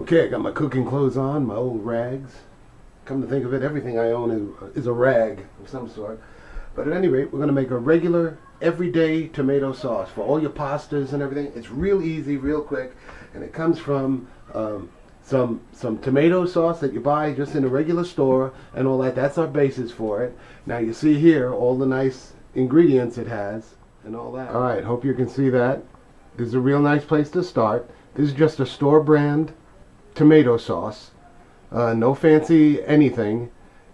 Okay, I got my cooking clothes on, my old rags. Come to think of it, everything I own is a rag of some sort. But at any rate, we're going to make a regular, everyday tomato sauce for all your pastas and everything. It's real easy, real quick, and it comes from some tomato sauce that you buy just in a regular store and all that. That's our basis for it. Now you see here all the nice ingredients it has and all that. All right, hope you can see that. This is a real nice place to start. This is just a store brand tomato sauce, no fancy anything,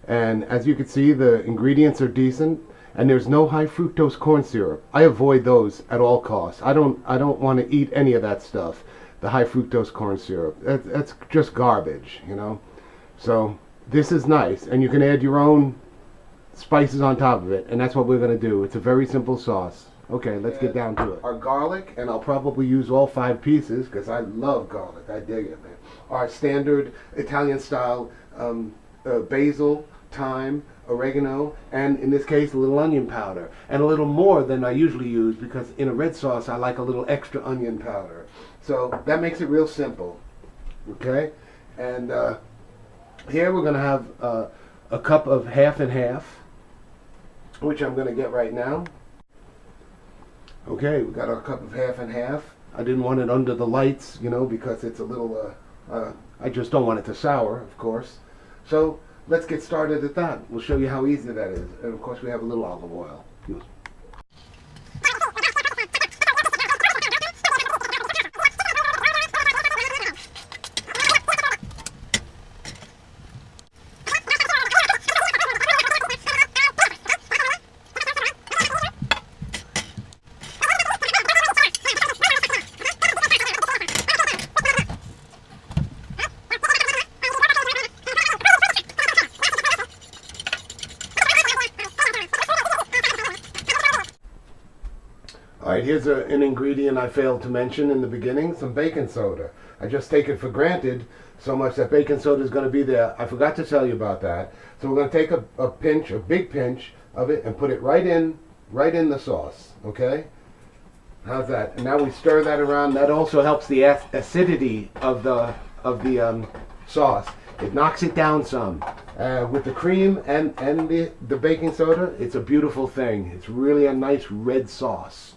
and as you can see the ingredients are decent, and there's no high fructose corn syrup. I avoid those at all costs. I don't want to eat any of that stuff, the high fructose corn syrup. That's just garbage, you know. So this is nice, and you can add your own spices on top of it, and that's what we're going to do. It's a very simple sauce. Okay, let's get down to it. Our garlic, and I'll probably use all 5 pieces because I love garlic. I dig it, man. Our standard Italian style basil, thyme, oregano, and in this case a little onion powder. And a little more than I usually use because in a red sauce I like a little extra onion powder. So that makes it real simple. Okay? And here we're going to have a cup of half and half, which I'm going to get right now. Okay, we got our cup of half and half. I didn't want it under the lights, you know, because it's a little, I just don't want it to sour, of course. So let's get started at that. We'll show you how easy that is. And of course we have a little olive oil. Alright, here's an ingredient I failed to mention in the beginning, some baking soda. I just take it for granted so much that baking soda is going to be there. I forgot to tell you about that. So we're going to take a pinch, a big pinch of it and put it right in the sauce, okay? How's that? And now we stir that around. That also helps the acidity of the sauce. It knocks it down some. With the cream and the baking soda, it's a beautiful thing. It's really a nice red sauce.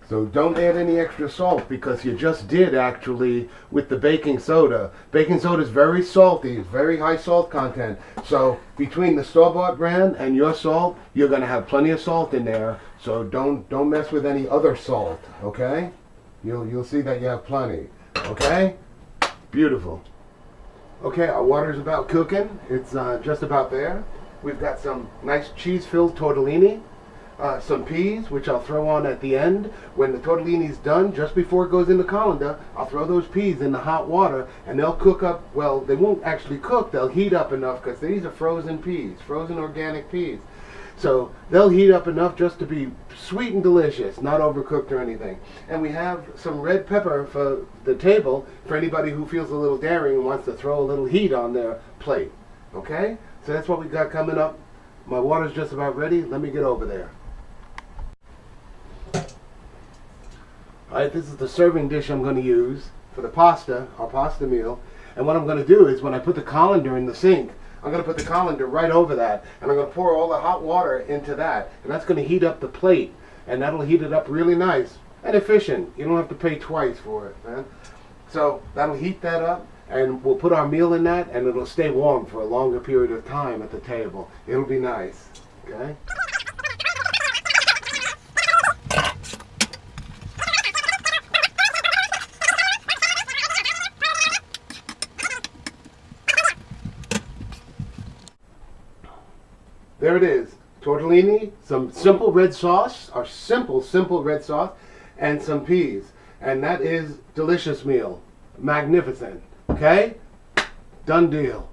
So don't add any extra salt because you just did actually with the baking soda. Baking soda is very salty, it's very high salt content. So between the store-bought brand and your salt, you're going to have plenty of salt in there. So don't mess with any other salt, okay? You'll see that you have plenty, okay? Beautiful. Okay, our water's about cooking. It's just about there. We've got some nice cheese-filled tortellini. Some peas, which I'll throw on at the end. When the tortellini's done, just before it goes in the colander, I'll throw those peas in the hot water and they'll cook up. Well, they won't actually cook, they'll heat up enough because these are frozen peas, frozen organic peas. So they'll heat up enough just to be sweet and delicious, not overcooked or anything. And we have some red pepper for the table for anybody who feels a little daring and wants to throw a little heat on their plate. Okay? So that's what we got coming up. My water's just about ready. Let me get over there. Alright, this is the serving dish I'm going to use for the pasta, our pasta meal. And what I'm going to do is when I put the colander in the sink, I'm going to put the colander right over that. And I'm going to pour all the hot water into that. And that's going to heat up the plate. And that'll heat it up really nice and efficient. You don't have to pay twice for it, man. So that'll heat that up. And we'll put our meal in that. And it'll stay warm for a longer period of time at the table. It'll be nice. Okay? There it is, tortellini, some simple red sauce, our simple red sauce, and some peas. And that is delicious meal, magnificent, okay? Done deal.